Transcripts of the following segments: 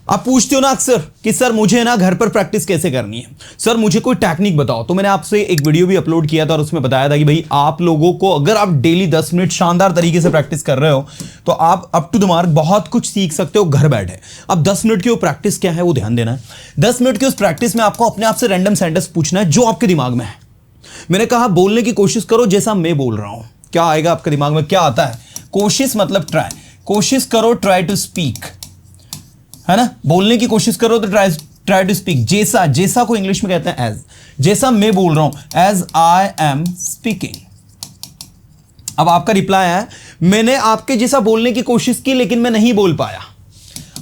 आप पूछते हो ना अक्सर कि सर मुझे ना घर पर प्रैक्टिस कैसे करनी है, सर मुझे कोई टेक्निक बताओ। तो मैंने आपसे एक वीडियो भी अपलोड किया था और उसमें बताया था कि भाई आप लोगों को अगर आप डेली 10 मिनट शानदार तरीके से प्रैक्टिस कर रहे हो तो आप अप टू द मार्क बहुत कुछ सीख सकते हो घर बैठे। अब 10 मिनट की वो प्रैक्टिस क्या है वो ध्यान देना है। 10 मिनट की उस प्रैक्टिस में आपको अपने आप से रैंडम सेंटेंस पूछना है जो आपके दिमाग में है। मैंने कहा बोलने की कोशिश करो जैसा मैं बोल रहा हूं। क्या आएगा आपके दिमाग में, क्या आता है? कोशिश मतलब ट्राई, कोशिश करो, ट्राई टू स्पीक, है ना। बोलने की कोशिश करो तो ट्राई टू स्पीक। जैसा, जैसा को इंग्लिश में कहते हैं एज, जैसा मैं बोल रहा हूं, एज आई एम स्पीकिंग। अब आपका रिप्लाई है मैंने आपके जैसा बोलने की कोशिश की लेकिन मैं नहीं बोल पाया।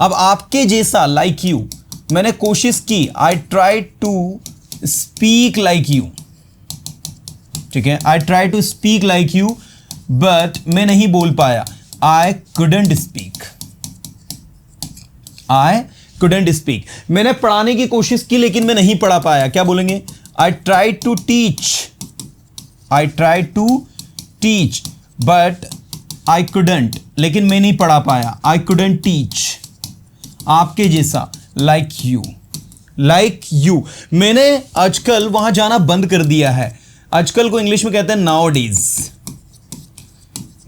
अब आपके जैसा लाइक यू, मैंने कोशिश की, I try to speak like you, ठीक है। I try to speak like you but मैं नहीं बोल पाया, I couldn't speak, I couldn't speak. मैंने पढ़ाने की कोशिश की लेकिन मैं नहीं पढ़ा पाया, क्या बोलेंगे? I try to teach, I try to teach but I couldn't, लेकिन मैं नहीं पढ़ा पाया, आई कुडंट टीच। आपके जैसा लाइक यू, लाइक यू। मैंने आजकल वहां जाना बंद कर दिया है। आजकल को इंग्लिश में कहते हैं नाउडेज,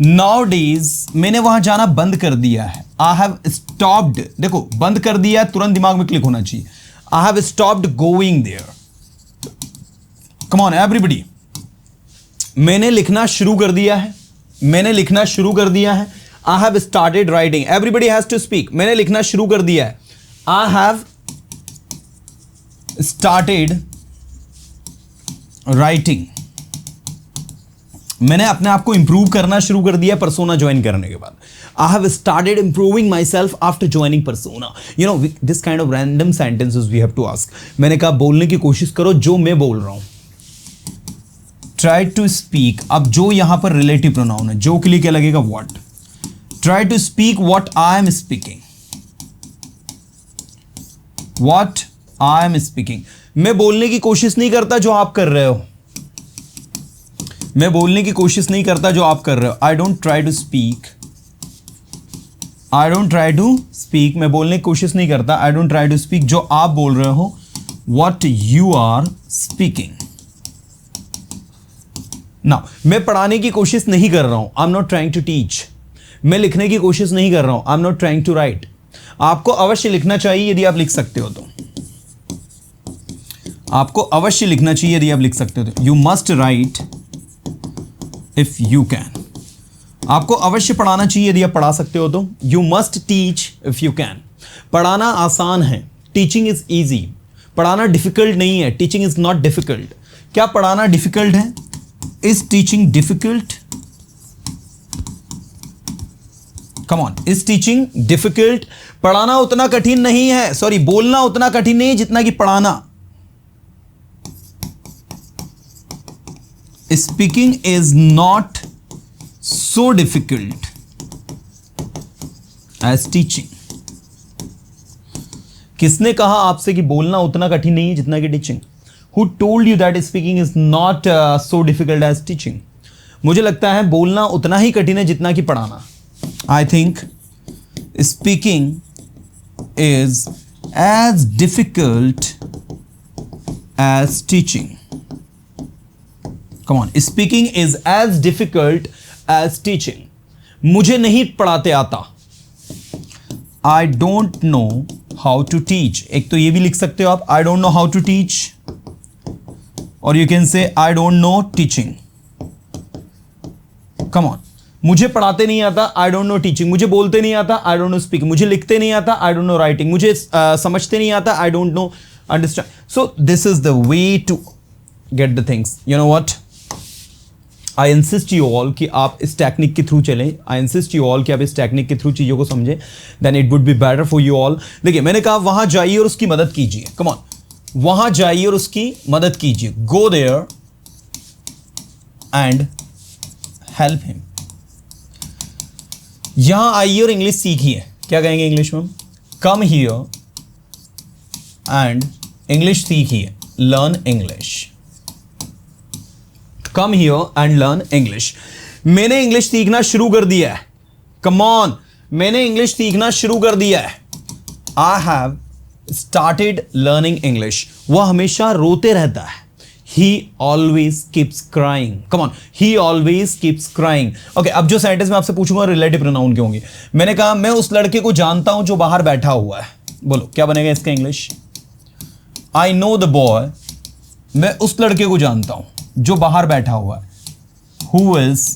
नाउडेज मैंने वहां जाना बंद कर दिया है। आई हैव स्टॉप्ड, देखो बंद कर दिया तुरंत दिमाग में क्लिक होना चाहिए। I have stopped going there. Come on everybody, मैंने लिखना शुरू कर दिया है, मैंने लिखना शुरू कर दिया है। I have started writing, everybody has to speak. मैंने लिखना शुरू कर दिया है, आई हैव स्टार्टेड राइटिंग। मैंने अपने आप को इंप्रूव करना शुरू कर दिया पर्सोना ज्वाइन करने के बाद। I have started improving myself after joining Persona. You know this kind of random sentences we have to ask. मैंने कहा बोलने की कोशिश करो जो मैं बोल रहा हूं, ट्राई टू स्पीक। अब जो यहां पर रिलेटिव प्रोनाउन है, जो के लिए क्या लगेगा? What. Try to speak what I am speaking, what I am speaking. मैं बोलने की कोशिश नहीं करता जो आप कर रहे हो, मैं बोलने की कोशिश नहीं करता जो आप कर रहे हो। I don't try to speak, I don't try to speak. मैं बोलने की कोशिश नहीं करता, I don't try to speak जो आप बोल रहे हो, what you are speaking. Now मैं पढ़ाने की कोशिश नहीं कर रहा हूं, I am not trying to teach. मैं लिखने की कोशिश नहीं कर रहा हूं, I am not trying to write. आपको अवश्य लिखना चाहिए यदि आप लिख सकते हो तो, आपको अवश्य लिखना चाहिए यदि आप लिख सकते हो तो। You must write if you can. आपको अवश्य पढ़ाना चाहिए यदि आप पढ़ा सकते हो तो। You must teach if you can. पढ़ाना आसान है, टीचिंग इज ईजी। पढ़ाना डिफिकल्ट नहीं है, टीचिंग इज नॉट डिफिकल्ट। क्या पढ़ाना डिफिकल्ट है? Is teaching difficult? Come on, is teaching difficult? पढ़ाना उतना कठिन नहीं है, सॉरी बोलना उतना कठिन नहीं है जितना कि पढ़ाना। Speaking is not so difficult as teaching. किसने कहा आपसे कि बोलना उतना कठिन नहीं है जितना कि teaching? Who told you that speaking is not so difficult as teaching? मुझे लगता है बोलना उतना ही कठिन है जितना कि पढ़ाना। I think speaking is as difficult as teaching. Come on, speaking is as difficult as teaching. मुझे नहीं पढ़ाते आता, I don't know how to teach. एक तो ये भी लिख सकते हो आप, I don't know how to teach, और you can say I don't know teaching. Come on, मुझे पढ़ाते नहीं आता, I don't know teaching. मुझे बोलते नहीं आता, I don't know speaking. मुझे लिखते नहीं आता, I don't know writing. मुझे समझते नहीं आता, I don't know understand. So this is the way to get the things. You know what? I insist you all कि आप इस टेक्निक के थ्रू चलें। आई इंसिस्ट यू ऑल कि आप इस टेक्निक के थ्रू चीज़ों को समझें, then it would be better for you all. देखिए मैंने कहा वहां जाइए और उसकी मदद कीजिए। कम ऑन, वहां जाइए और उसकी मदद कीजिए। Go there and help him. यहां आइए और इंग्लिश सीखिए। क्या कहेंगे इंग्लिश में? कम हियर एंड इंग्लिश सीखिए, learn English. Come here and learn English. मैंने इंग्लिश सीखना शुरू कर दिया है। कम ऑन, मैंने इंग्लिश सीखना शुरू कर दिया है। I have started learning English, वह हमेशा रोते रहता है। He always keeps crying. Come on, he always keeps crying. Okay, अब जो सेंटेंस मैं आपसे पूछूंगा रिलेटिव प्रोनाउन के होंगे। मैंने कहा मैं उस लड़के को जानता हूं जो बाहर बैठा हुआ है। बोलो क्या बनेगा इसका English? I know the boy, मैं उस लड़के को जानता हूं जो बाहर बैठा हुआ है। Who is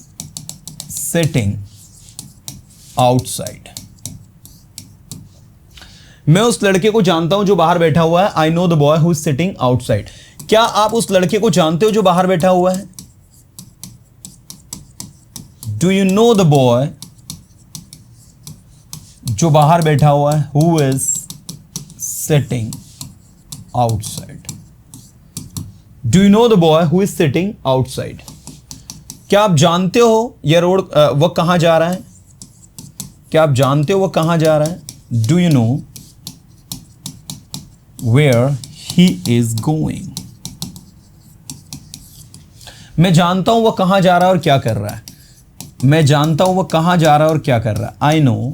sitting outside. मैं उस लड़के को जानता हूं जो बाहर बैठा हुआ है। I know the boy who is sitting outside. क्या आप उस लड़के को जानते हो जो बाहर बैठा हुआ है? Do you know the boy जो बाहर बैठा हुआ है? Who is sitting outside. Do you know the boy who is sitting outside? क्या आप जानते हो यह रोड वह कहां जा रहा है? क्या आप जानते हो वह कहां जा रहा है? Do you know where he is going? मैं जानता हूं वह कहां जा रहा है और क्या कर रहा है। मैं जानता हूं वह कहां जा रहा है और क्या कर रहा है। I know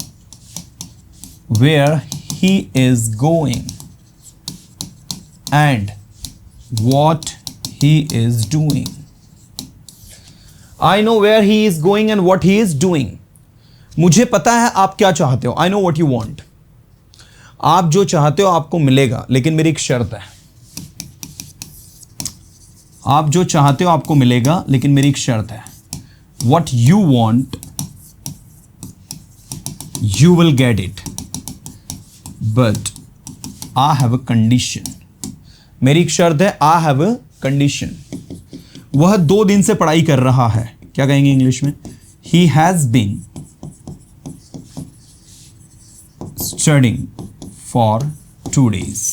where he is going and what he is doing. I know where he is going and what he is doing. मुझे पता है आप क्या चाहते हो। I know what you want. आप जो चाहते हो आपको मिलेगा, लेकिन मेरी एक शर्त है। आप जो चाहते हो आपको मिलेगा, लेकिन मेरी एक शर्त है। What you want, you will get it, but I have a condition. मेरी एक शर्त है। I have a condition. वह 2 दिन से पढ़ाई कर रहा है। क्या कहेंगे इंग्लिश में? He has been studying for 2 days.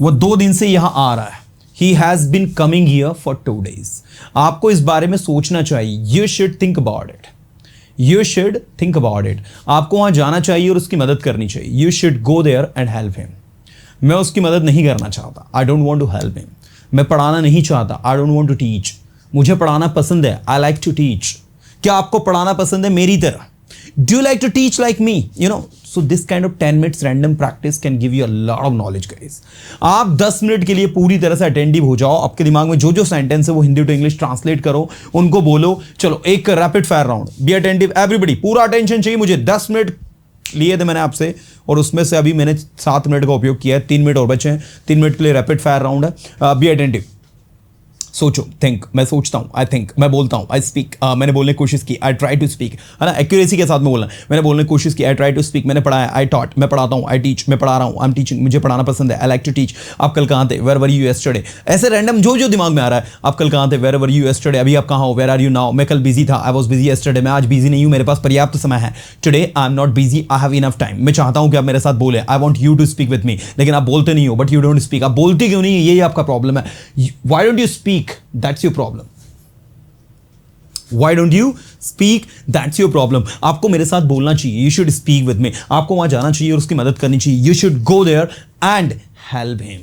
वह 2 दिन से यहां आ रहा है। He has been coming here for 2 days. आपको इस बारे में सोचना चाहिए। You should think about it. You should think about it. आपको वहां जाना चाहिए और उसकी मदद करनी चाहिए। You should go there and help him. मैं उसकी मदद नहीं करना चाहता। I don't want to help him. मैं पढ़ाना नहीं चाहता। I don't want to teach. मुझे पढ़ाना पसंद है। I like to teach. क्या आपको पढ़ाना पसंद है मेरी तरह? Do you like to teach like me? You know, so this kind of 10 minutes random practice can give you a lot of knowledge, guys. आप 10 मिनट के लिए पूरी तरह से अटेंटिव हो जाओ। आपके दिमाग में जो जो सेंटेंस है वो हिंदी टू इंग्लिश ट्रांसलेट करो, उनको बोलो। चलो एक rapid fire round. Be attentive everybody, पूरा अटेंशन चाहिए मुझे। 10 मिनट लिए थे मैंने आपसे और उसमें से अभी मैंने 7 मिनट का उपयोग किया है। 3 मिनट और बचे हैं। 3 मिनट के लिए रैपिड फायर राउंड है। बी अटेंटिव, सोचो, थिंक। मैं सोचता हूँ, आई थिंक। मैं बोलता हूँ, आई स्पीक। मैंने बोलने की कोशिश की, आई ट्राई टू स्पीक, है ना, एक्यूरेसी के साथ में बोलना। मैंने बोलने की कोशिश की, आई ट्राई टू स्पीक। मैंने पढ़ाया, आई टॉट। मैं पढ़ाता हूँ, आई टीच। मैं पढ़ा रहा हूँ, आई एम टीचिंग। मुझे पढ़ाना पसंद है, आई लाइक टू टीच। आप कल कहाँ थे? Where were you yesterday. ऐसे रैंडम जो जो दिमाग में आ रहा है। आप कल कहाँ थे? Where were you yesterday. अभी आप कहाँ हो? Where are you now. मैं कल बिजी था, आई वॉज बिजी यस्टरडे। मैं आज बिजी नहीं हूँ, मेरे पास पर्याप्त समय है। Today I am not busy, I have enough time. मैं चाहता हूँ कि आप मेरे साथ बोले। I want you to speak with me, लेकिन आप बोलते नहीं हो। But you don't speak. आप बोलते क्यों नहीं? यही आपका प्रॉब्लम है। Why don't you speak? That's your problem. Why don't you speak? That's your problem. आपको मेरे साथ बोलना चाहिए। You should speak with me. आपको वहां जाना चाहिए और उसकी मदद करनी चाहिए। You should go there and help him.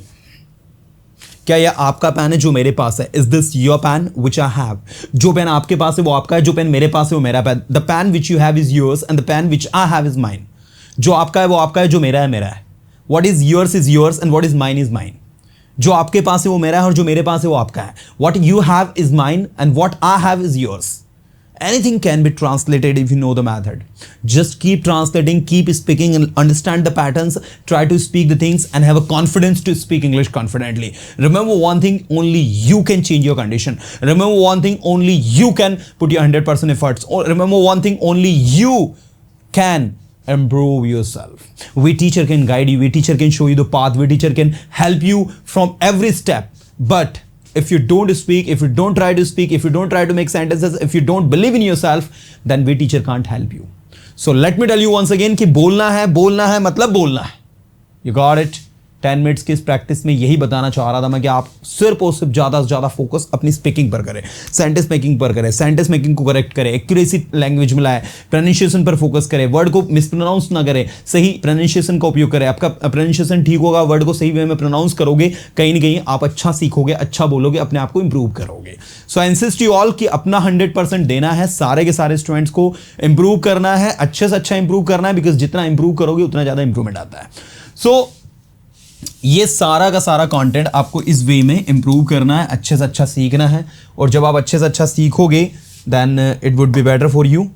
क्या यह आपका पेन है जो मेरे पास है? Is this your pen which I have? जो पेन आपके पास है वो आपका है, जो पेन मेरे पास है वो मेरा pen. The pen which you have is yours and the pen which I have is mine. जो आपका है वो आपका है, जो मेरा है मेरा है। What is yours and what is mine is mine. जो आपके पास है वो मेरा है और जो मेरे पास है वो आपका है। What you have is mine and what I have is yours. Anything can be translated if you know the method. Just keep translating, keep speaking and understand the patterns. Try to speak the things and have a confidence to speak English confidently. Remember one thing, only you can change your condition. Remember one thing, only you can put your 100% efforts. Or remember one thing, only you can improve yourself. We teacher can guide you, we teacher can show you the path, we teacher can help you from every step. But if you don't speak, if you don't try to speak, if you don't try to make sentences, if you don't believe in yourself, then we teacher can't help you. So let me tell you once again कि बोलना है मतलब बोलना है. You got it? 10 minutes की इस practice में यही बताना चाह रहा था मैं कि आप सिर्फ और सिर्फ ज़्यादा से ज़्यादा फोकस अपनी स्पीकिंग पर करें, सेंटेंस मेकिंग पर करें, सेंटेंस मेकिंग को करेक्ट करें, एक्यूरेसी लैंग्वेज में लाए, प्रोनाउंसिएशन पर फोकस करें, वर्ड को मिसप्रोनाउंस ना करें, सही प्रोनाउंसिएशन का उपयोग करें। आपका प्रोनाउंसिएशन ठीक होगा, वर्ड को सही वे में प्रोनाउंस करोगे, कहीं ना कहीं आप अच्छा सीखोगे, अच्छा बोलोगे, अपने आप को इंप्रूव करोगे। सो आई इंसिस्ट यू ऑल कि अपना 100% देना है, सारे के सारे स्टूडेंट्स को इंप्रूव करना है, अच्छे से अच्छा इंप्रूव करना है, बिकॉज जितना इंप्रूव करोगे उतना ज्यादा इंप्रूवमेंट आता है। सो ये सारा का सारा कंटेंट आपको इस वे में इंप्रूव करना है, अच्छे से अच्छा सीखना है, और जब आप अच्छे से अच्छा सीखोगे then it would be better for you.